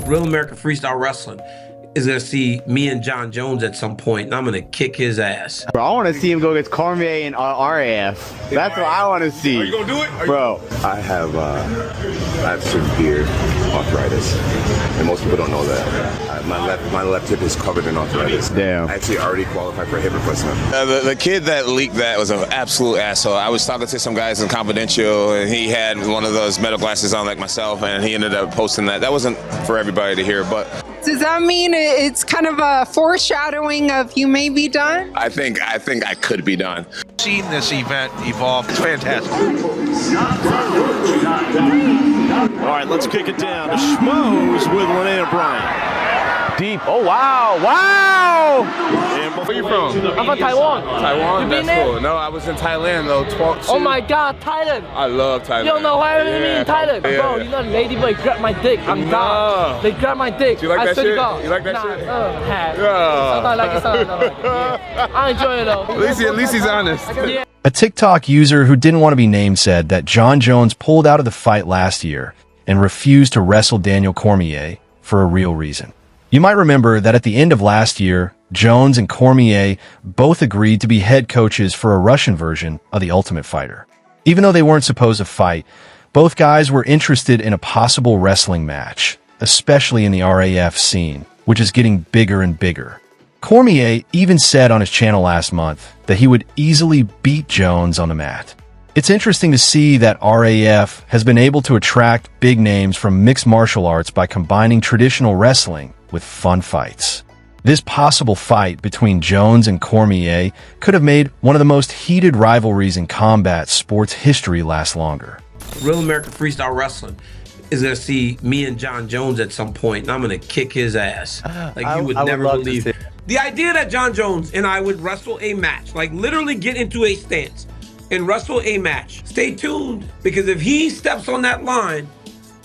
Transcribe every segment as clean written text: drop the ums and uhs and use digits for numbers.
Real American Freestyle Wrestling is going to see me and Jon Jones at some point, and I'm going to kick his ass. Bro, I want to see him go against Cormier and RAF. That's what I want to see. Are you going to do it? Bro. I have severe arthritis, and most people don't know that. My left hip is covered in arthritis. Damn. I actually already qualified for hip replacement. The kid that leaked that was an absolute asshole. I was talking to some guys in Confidential, and he had one of those metal glasses on like myself, and he ended up posting that. That wasn't for everybody to hear, but... Does that mean it's kind of a foreshadowing of you may be done? I think I could be done. Seeing this event evolve, it's fantastic. All right, let's kick it down to Schmoes with Renee O'Brien. Deep. Oh, wow. Wow. Where you from? I'm from Taiwan. Taiwan? You been That's there? cool. No, I was in Thailand, though. Oh, my God. Thailand. I love Thailand. You don't know why I'm in Thailand? Yeah. Bro, you know, Ladyboy grabbed my dick. I'm God. They grabbed my dick. Do you like that swear to shit? God. You like that shit? Sometimes I like it, sometimes I don't like it. Yeah. I enjoy it, though. At least he's honest. Yeah. A TikTok user who didn't want to be named said that Jon Jones pulled out of the fight last year and refused to wrestle Daniel Cormier for a real reason. You might remember that at the end of last year, Jones and Cormier both agreed to be head coaches for a Russian version of The Ultimate Fighter. Even though they weren't supposed to fight, both guys were interested in a possible wrestling match, especially in the RAF scene, which is getting bigger and bigger. Cormier even said on his channel last month that he would easily beat Jones on the mat. It's interesting to see that RAF has been able to attract big names from mixed martial arts by combining traditional wrestling with fun fights. This possible fight between Jones and Cormier could have made one of the most heated rivalries in combat sports history last longer. Real American Freestyle Wrestling is going to see me and Jon Jones at some point, and I'm going to kick his ass. Like you would never believe. The idea that Jon Jones and I would wrestle a match, like literally get into a stance and wrestle a match. Stay tuned, because if he steps on that line,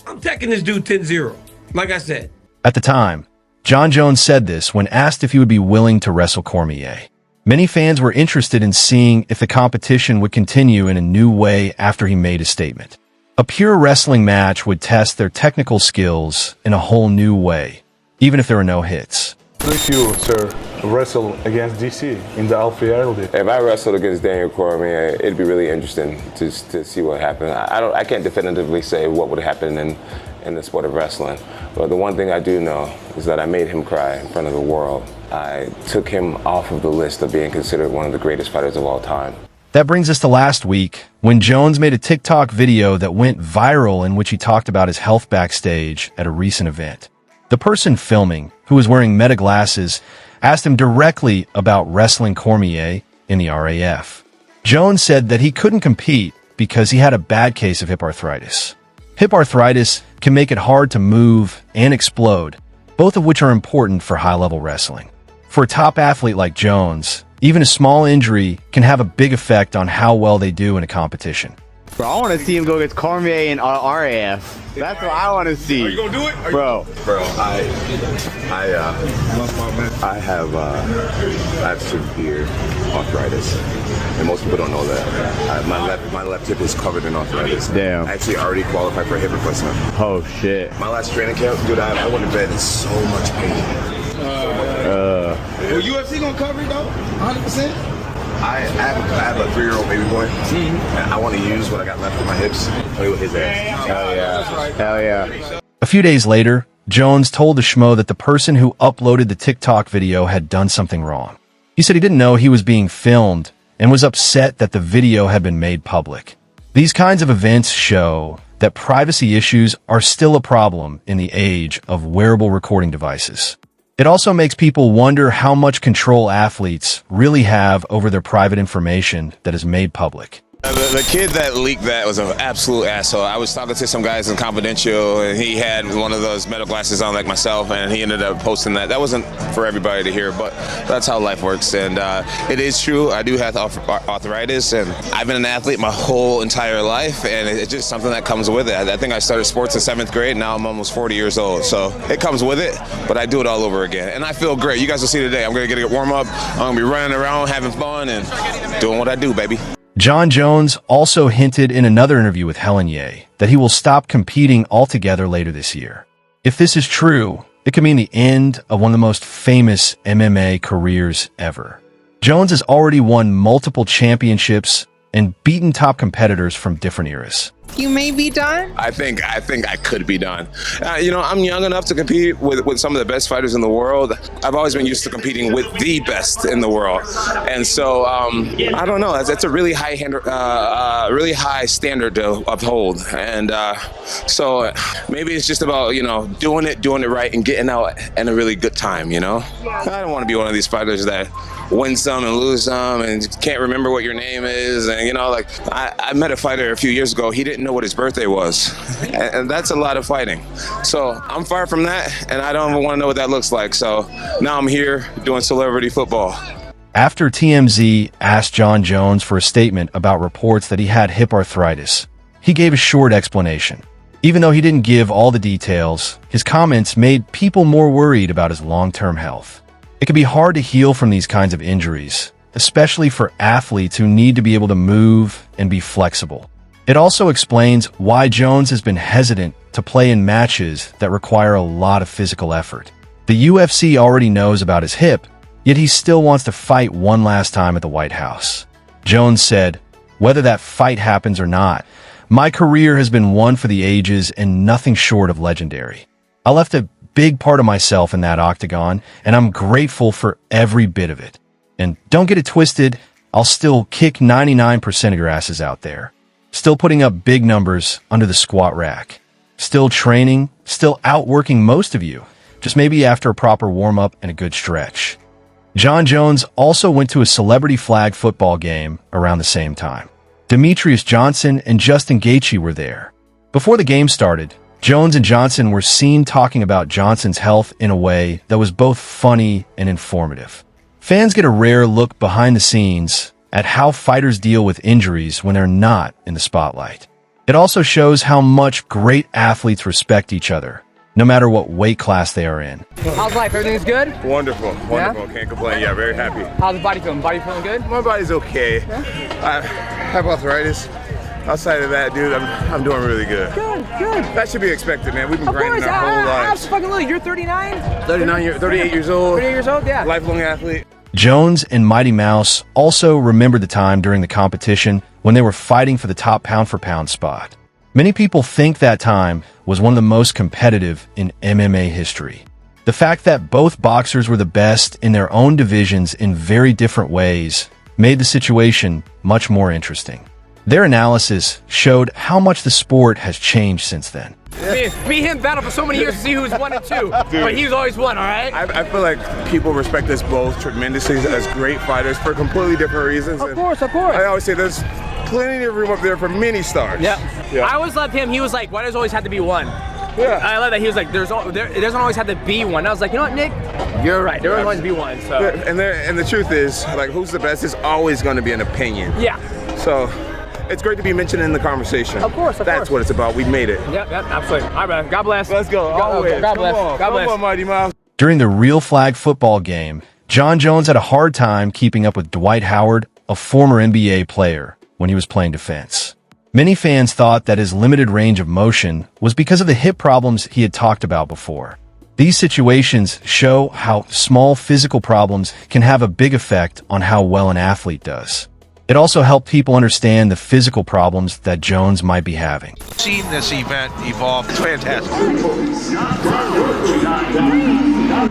I'm taking this dude 10-0. Like I said. At the time, Jon Jones said this when asked if he would be willing to wrestle Cormier. Many fans were interested in seeing if the competition would continue in a new way after he made a statement. A pure wrestling match would test their technical skills in a whole new way, even if there were no hits. If you, sir, wrestle against DC in the Alpha. If I wrestled against Daniel Cormier, it'd be really interesting to see what happened. I can't definitively say what would happen in the sport of wrestling, but the one thing I do know is that I made him cry in front of the world. I took him off of the list of being considered one of the greatest fighters of all time. That brings us to last week, when Jones made a TikTok video that went viral in which he talked about his health backstage at a recent event. The person filming, who was wearing meta glasses, asked him directly about wrestling Cormier in the RAF. Jones said that he couldn't compete because he had a bad case of hip arthritis. Hip arthritis can make it hard to move and explode, both of which are important for high-level wrestling. For a top athlete like Jones, even a small injury can have a big effect on how well they do in a competition. Bro, I want to see him go against Cormier and RAF. That's what I want to see. Are you going to do it? Bro, I have severe arthritis, and most people don't know that. My left hip is covered in arthritis. Damn. I actually already qualified for hip replacement. Oh shit. My last training camp, dude, I went to bed in so much pain. Well, UFC gonna cover it though, 100%. I have a 3-year-old baby boy, and I want to use what I got left of my hips, play with his ass. Hell yeah. Hell yeah. A few days later, Jones told the Schmo that the person who uploaded the TikTok video had done something wrong. He said he didn't know he was being filmed and was upset that the video had been made public. These kinds of events show that privacy issues are still a problem in the age of wearable recording devices. It also makes people wonder how much control athletes really have over their private information that is made public. The kid that leaked that was an absolute asshole. I was talking to some guys in Confidential, and he had one of those metal glasses on like myself, and he ended up posting that. That wasn't for everybody to hear, but that's how life works. And it is true, I do have arthritis, and I've been an athlete my whole entire life, and it's just something that comes with it. I think I started sports in 7th grade, now I'm almost 40 years old, so it comes with it, but I do it all over again. And I feel great. You guys will see today. I'm going to get a warm up, I'm going to be running around, having fun, and doing what I do, baby. Jon Jones also hinted in another interview with Helen Ye that he will stop competing altogether later this year. If this is true, it could mean the end of one of the most famous MMA careers ever. Jones has already won multiple championships and beaten top competitors from different eras. You may be done. I think I could be done. I'm young enough to compete with some of the best fighters in the world. I've always been used to competing with the best in the world, and so I don't know. That's a really high standard to uphold, and so maybe it's just about doing it right and getting out in a really good time. I don't want to be one of these fighters that win some and lose some and can't remember what your name is, and I met a fighter a few years ago. He didn't know what his birthday was, and that's a lot of fighting. So I'm far from that, and I don't even want to know what that looks like. So now I'm here doing celebrity football. After TMZ asked Jon Jones for a statement about reports that he had hip arthritis, he gave a short explanation. Even though he didn't give all the details, his comments made people more worried about his long-term health. It can be hard to heal from these kinds of injuries, especially for athletes who need to be able to move and be flexible. It also explains why Jones has been hesitant to play in matches that require a lot of physical effort. The UFC already knows about his hip, yet he still wants to fight one last time at the White House. Jones said, "Whether that fight happens or not, my career has been one for the ages and nothing short of legendary. I left a big part of myself in that octagon, and I'm grateful for every bit of it. And don't get it twisted, I'll still kick 99% of your asses out there. Still putting up big numbers under the squat rack. Still training, still outworking most of you, just maybe after a proper warm-up and a good stretch." Jon Jones also went to a celebrity flag football game around the same time. Demetrius Johnson and Justin Gaethje were there. Before the game started, Jones and Johnson were seen talking about Johnson's health in a way that was both funny and informative. Fans get a rare look behind the scenes at how fighters deal with injuries when they're not in the spotlight. It also shows how much great athletes respect each other, no matter what weight class they are in. How's life? Everything's good? Wonderful. Yeah? Can't complain. Yeah, very happy. How's the body feeling? Body feeling good? My body's okay. Yeah? I have arthritis. Outside of that, dude, I'm doing really good. Good. That should be expected, man. We've been Of grinding course, our whole lives. absolutely. You're 39? 38 years old. 38 years old, yeah. Lifelong athlete. Jones and Mighty Mouse also remembered the time during the competition when they were fighting for the top pound-for-pound spot. Many people think that time was one of the most competitive in MMA history. The fact that both boxers were the best in their own divisions in very different ways made the situation much more interesting. Their analysis showed how much the sport has changed since then. Me and him battled for so many years to see who's 1 and 2, but he's always won, all right? I feel like people respect us both tremendously as great fighters for completely different reasons. Of course. I always say there's plenty of room up there for many stars. Yeah. I always loved him. He was like, why does it always have to be one? Yeah. I love that. He was like, it doesn't always have to be one. I was like, you know what, Nick? You're right. There doesn't always be one. So. Yeah, and the truth is, like, who's the best is always going to be an opinion. Yeah. So it's great to be mentioned in the conversation. Of course. That's what it's about. We made it. Yep, absolutely. All right, brother. God bless. Let's go. Always. God bless. God bless. Come on, Mighty Mouse. During the real flag football game, Jon Jones had a hard time keeping up with Dwight Howard, a former NBA player, when he was playing defense. Many fans thought that his limited range of motion was because of the hip problems he had talked about before. These situations show how small physical problems can have a big effect on how well an athlete does. It also helped people understand the physical problems that Jones might be having. Seeing this event evolve, it's fantastic.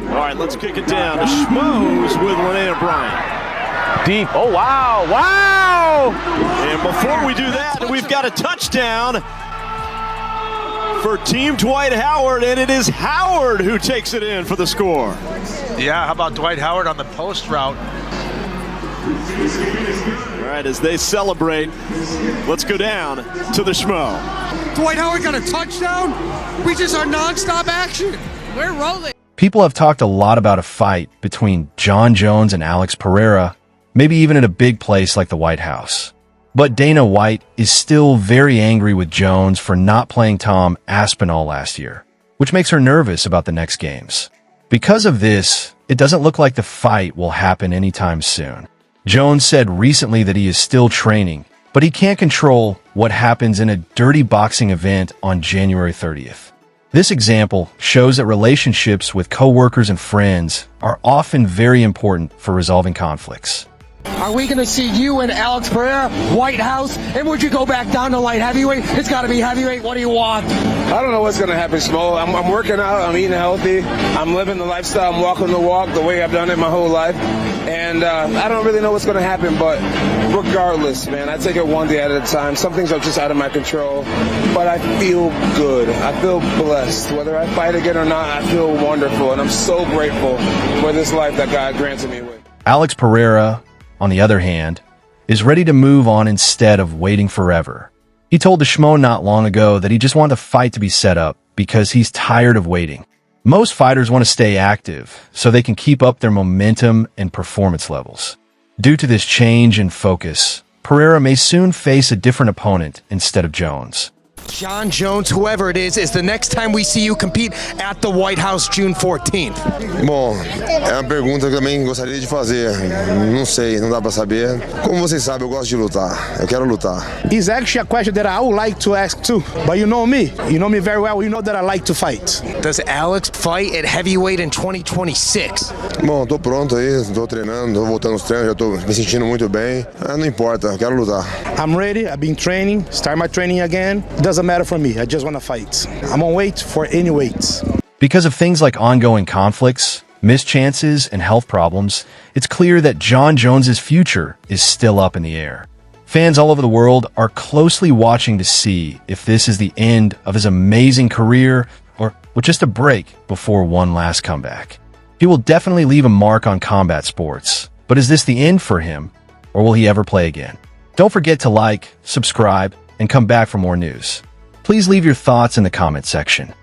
All right, let's kick it down to Schmoes with Linnea Bryant. Deep. Oh, wow. Wow. And before we do that, we've got a touchdown for Team Dwight Howard, and it is Howard who takes it in for the score. Yeah, how about Dwight Howard on the post route? All right, as they celebrate, let's go down to the Schmo. Dwight Howard got a touchdown? We just are nonstop action. We're rolling. People have talked a lot about a fight between Jon Jones and Alex Pereira, maybe even at a big place like the White House. But Dana White is still very angry with Jones for not playing Tom Aspinall last year, which makes her nervous about the next games. Because of this, it doesn't look like the fight will happen anytime soon. Jones said recently that he is still training, but he can't control what happens in a dirty boxing event on January 30th. This example shows that relationships with coworkers and friends are often very important for resolving conflicts. Are we going to see you and Alex Pereira, White House? And would you go back down to light heavyweight? It's got to be heavyweight. What do you want? I don't know what's going to happen, Smo. I'm working out. I'm eating healthy. I'm living the lifestyle. I'm walking the walk the way I've done it my whole life. And I don't really know what's going to happen, but regardless, man, I take it one day at a time. Some things are just out of my control, but I feel good. I feel blessed. Whether I fight again or not, I feel wonderful, and I'm so grateful for this life that God granted me with. Alex Pereira, on the other hand, is ready to move on instead of waiting forever. He told the Schmo not long ago that he just wanted the fight to be set up because he's tired of waiting. Most fighters want to stay active so they can keep up their momentum and performance levels. Due to this change in focus, Pereira may soon face a different opponent instead of Jones. Jon Jones, whoever it is the next time we see you compete at the White House June 14th. Bom, é uma pergunta que eu também gostaria de fazer. Não sei, não dá para saber. Como vocês sabem, eu gosto de lutar. Eu quero lutar. It's actually a question that I would like to ask too. But you know me very well. You know that I like to fight. Does Alex fight at heavyweight in 2026? Bom, tô pronto aí, tô treinando, tô voltando aos treinos, já tô me sentindo muito bem. Não importa, eu quero lutar. I'm ready. I've been training. Start my training again. Doesn't matter for me. I just want to fight. I'm on weight for any weights. Because of things like ongoing conflicts, missed chances, and health problems, it's clear that Jon Jones's future is still up in the air. Fans all over the world are closely watching to see if this is the end of his amazing career or with just a break before one last comeback. He will definitely leave a mark on combat sports, but is this the end for him, or will he ever play again? Don't forget to like, subscribe, and come back for more news. Please leave your thoughts in the comment section.